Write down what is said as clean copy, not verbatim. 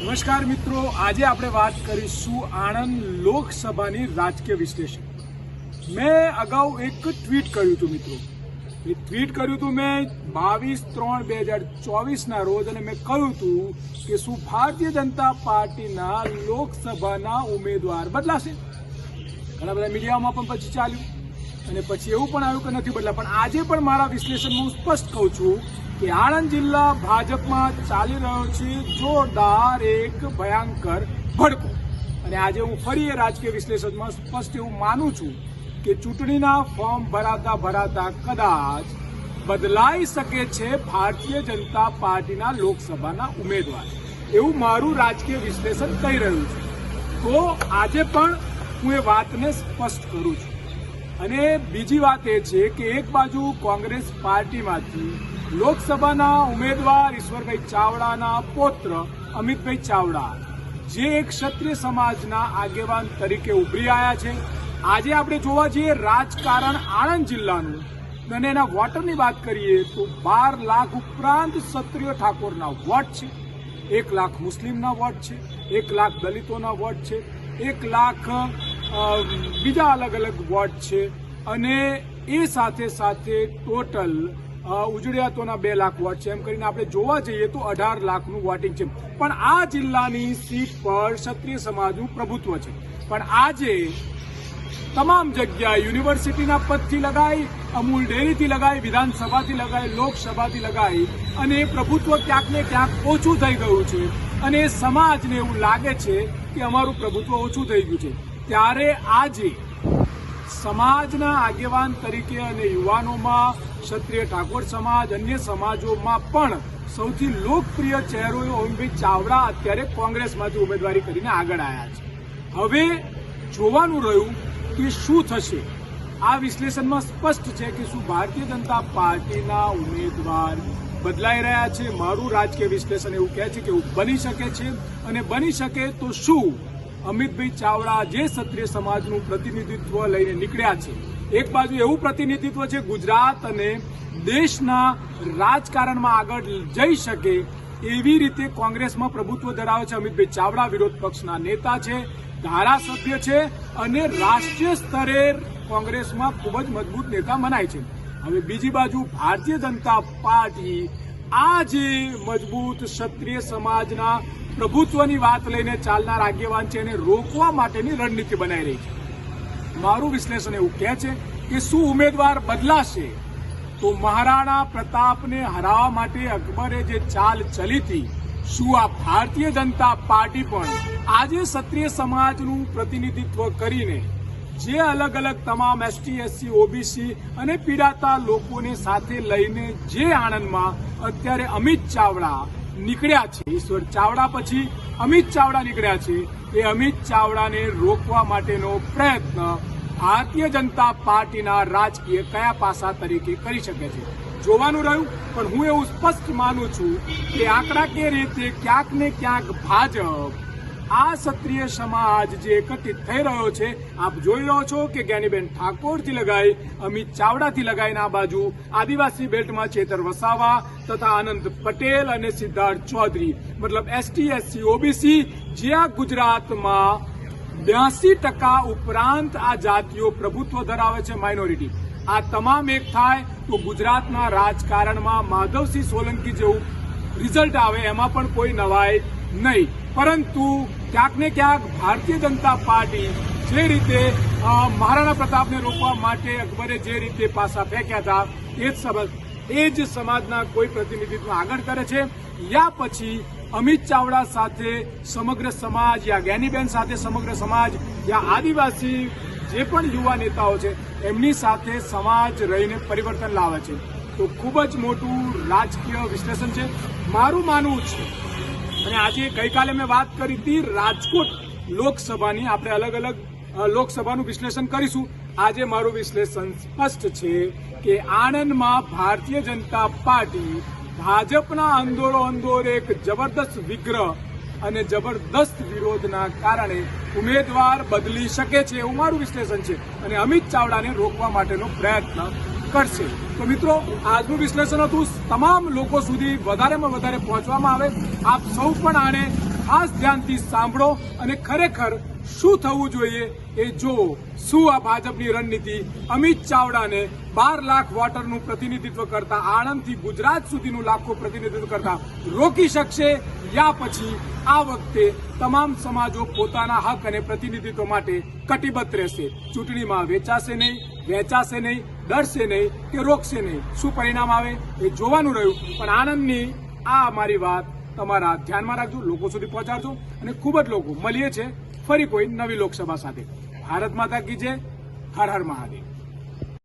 નમસ્કાર મિત્રો, આજે આપણે વાત કરીશું આણંદ લોકસભાની રાજકીય વિશ્લેષણ। મેં અગાઉ એક ટ્વીટ કર્યું હતું મિત્રો। એ ટ્વીટ કર્યું હતું મેં 22/3/2024ના રોજ, અને મેં કહ્યું હતું કે શું ભારતીય જનતા પાર્ટીના લોકસભાના ઉમેદવાર બદલાશે। ઘણા બધા મીડિયામાં પણ પછી ચાલ્યું, અને પછી એવું પણ આવ્યું કે નથી બદલા। પણ આજે પણ મારા વિશ્લેષણમાં હું સ્પષ્ટ કહું છું કે આણંદ જિલ્લા ભાજપમાં ચાલી રહ્યો છે જોરદાર એક ભયંકર ભડકો। અને આજે હું ફરી એ રાજકીય વિશ્લેષણમાં સ્પષ્ટ એવું માનું છું કે ચૂંટણીના ફોર્મ ભરાતા કદાચ બદલાઈ શકે છે ભારતીય જનતા પાર્ટીના લોકસભાના ઉમેદવાર, એવું મારું રાજકીય વિશ્લેષણ કહી રહ્યું છે। તો આજે પણ હું એ વાતને સ્પષ્ટ કરું છું। અને બીજી વાત એ છે કે એક બાજુ કોંગ્રેસ પાર્ટીમાંથી લોકસભાના ઉમેદવાર ઈશ્વરભાઈ ચાવડાના પૌત્ર અમિતભાઈ ચાવડા, જે એક ક્ષત્રિય સમાજના આગેવાન તરીકે ઉભરી આવ્યા છે। આજે આપણે જોવા જઈએ રાજકારણ આણંદ જિલ્લાનું અને એના વોટરની વાત કરીએ તો 12 લાખ ઉપરાંત ક્ષત્રિય ઠાકોરના વોટ છે, 1 લાખ મુસ્લિમના વોટ છે, 1 લાખ દલિતોના વોટ છે, 1 લાખ બીજા અલગ અલગ વોટ છે, અને એ સાથે ટોટલ ઉજળિયાતોના 2 લાખ વોટ છે। એમ કરીને આપણે જોવા જઈએ તો 18 લાખનું વોટિંગ છે। પણ આ જિલ્લાની સીટ પર ક્ષત્રિય સમાજનું પ્રભુત્વ છે। પણ આજે તમામ જગ્યાએ યુનિવર્સિટીના પદથી લગાઈ, અમૂલ ડેરીથી લગાઈ, વિધાનસભાથી લગાઈ, લોકસભાથી લગાઈ, અને એ પ્રભુત્વ ક્યાંક ને ક્યાંક ઓછું થઈ ગયું છે। અને એ સમાજને એવું લાગે છે કે અમારું પ્રભુત્વ ઓછું થઈ ગયું છે। ત્યારે આજે સમાજના આગેવાન તરીકે અને યુવાનોમાં ક્ષત્રિય ઠાકોર સમાજ, અન્ય સમાજોમાં પણ સૌથી લોકપ્રિય ચહેરો અમિતભાઈ ચાવડા અત્યારે કોંગ્રેસમાંથી ઉમેદવારી કરીને આગળ આવ્યા છે। હવે જોવાનું રહ્યું કે શું થશે। આ વિશ્લેષણમાં સ્પષ્ટ છે કે શું ભારતીય જનતા પાર્ટીના ઉમેદવાર બદલાઈ રહ્યા છે। મારું રાજકીય વિશ્લેષણ એવું કહે છે કે એવું બની શકે છે, અને બની શકે તો શું અમિતભાઈ ચાવડા જે ક્ષત્રિય સમાજનું પ્રતિનિધિત્વ લઈને નીકળ્યા છે, એક બાજુ એવું પ્રતિનિધિત્વ છે ગુજરાત અને દેશના રાજકારણમાં આગળ જઈ શકે એવી રીતે કોંગ્રેસમાં પ્રભુત્વ ધરાવે છે અમિતભાઈ ચાવડા, વિરોધ પક્ષના નેતા છે, ધારાસભ્ય છે, અને રાષ્ટ્રીય સ્તરે કોંગ્રેસમાં ખૂબ જ મજબૂત નેતા મનાય છે। હવે બીજી બાજુ ભારતીય જનતા પાર્ટી આ જે મજબૂત ક્ષત્રિય સમાજના પ્રભુત્વની વાત લઈને ચાલનાર આગેવાન છે, એને રોકવા માટેની રણનીતિ બનાવી રહી છે। મારું વિશ્લેષણ એવું કહે છે કે શું ઉમેદવાર બદલાશે તો મહારાણા પ્રતાપને હરાવવા માટે અકબરે જે ચાલ ચલી હતી, શું આ ભારતીય જનતા પાર્ટી પણ આજે ક્ષત્રિય સમાજનું પ્રતિનિધિત્વ કરીને જે અલગ અલગ તમામ એસટી, એસસી, ઓબીસી અને પીડાતા લોકોને સાથે લઈને જે આણંદમાં અત્યારે અમિત ચાવડા નીકળ્યા છે, ઈશ્વર ચાવડા પછી અમિત ચાવડા નીકળ્યા છે, એ અમિત ચાવડાને રોકવા માટેનો પ્રયત્ન ભારતીય જનતા પાર્ટીના રાજકીય કયા પાસા તરીકે કરી શકે છે જોવાનું રહ્યું। પણ હું એવું સ્પષ્ટ માનું છું કે આંકડાકીય રીતે ક્યાંક ને ક્યાંક ભાજપ આ ક્ષત્રિય સમાજ જે એકત્રિત થઈ રહ્યો છે, આપ જોઈ રહ્યો છો કે જ્ઞાનીબેન ઠાકોરથી લગાઈ, અમિત ચાવડાથી લગાઈને આ બાજુ આદિવાસી બેલ્ટમાં ચેતર વસાવા તથા આનંદ પટેલ અને સિદ્ધાર્થ ચૌધરી, મતલબ એસટી, એસસી, ઓબીસી, જે આ ગુજરાતમાં 82% ઉપરાંત આ જાતિઓ પ્રભુત્વ ધરાવે છે, માઇનોરિટી, આ તમામ એક થાય તો ગુજરાતના રાજકારણમાં માધવસિંહ સોલંકી જેવું રિઝલ્ટ આવે, એમાં પણ કોઈ નવાઈ નહીં। પરંતુ ક્યાંક ને ક્યાંક ભારતીય જનતા પાર્ટી જે રીતે મહારાણા પ્રતાપને રોકવા માટે અકબરે જે રીતે પાસા ફેંક્યા હતા, એ જ સમાજના કોઈ પ્રતિનિધિત્વ આગળ કરે છે, યા પછી અમિત ચાવડા સાથે સમગ્ર સમાજ, યા જ્ઞાનીબેન સાથે સમગ્ર સમાજ, યા આદિવાસી જે પણ યુવા નેતાઓ છે એમની સાથે સમાજ રહીને પરિવર્તન લાવે છે। તો ખૂબ જ મોટું રાજકીય વિશ્લેષણ છે મારું માનવું છે। અને આજે ગઈકાલે મેં વાત કરી હતી રાજકોટ લોકસભાની, આપણે અલગ અલગ લોકસભાનું વિશ્લેષણ કરીશું। આજે મારું વિશ્લેષણ સ્પષ્ટ છે કે આણંદમાં ભારતીય જનતા પાર્ટી ભાજપના અંદોર એક જબરદસ્ત વિગ્રહ અને જબરદસ્ત વિરોધના કારણે ઉમેદવાર બદલી શકે છે, એવું મારું વિશ્લેષણ છે, અને અમિત ચાવડાને રોકવા માટેનો પ્રયત્ન કરશે। તો મિત્રો, આજનું વિશ્લેષણ હતું, તમામ લોકો સુધી વધારેમાં વધારે પહોંચવામાં આવે, આપ સૌ પણ આને ખાસ ધ્યાનથી સાંભળો અને ખરેખર શું થવું જોઈએ એ જો શું આ ભાજપની રણનીતિ અમિત ચાવડાને 12 લાખ વોટરનું પ્રતિનિધિત્વ કરતા આણંદથી ગુજરાત સુધીનું લાખો પ્રતિનિધિત્વ કરતા રોકી શકશે યા પછી આ વખતે તમામ સમાજો પોતાના હક અને પ્રતિનિધિત્વ માટે કટિબદ્ધ રહેશે, ચૂંટણીમાં વેચાશે નહીં, વહેંચાશે નહીં, ડરશે નહીં કે રોકશે નહીં. શું પરિણામ આવે એ જોવાનું રહ્યું. પણ આણંદની આ અમારી વાત તમારા ધ્યાનમાં રાખજો, લોકો સુધી પહોંચાડજો અને ખૂબ જ લોકો મળીએ છે ફરી કોઈ નવી લોકસભા સાથે. ભારત માતા કી જય, હર હર મહાદેવ.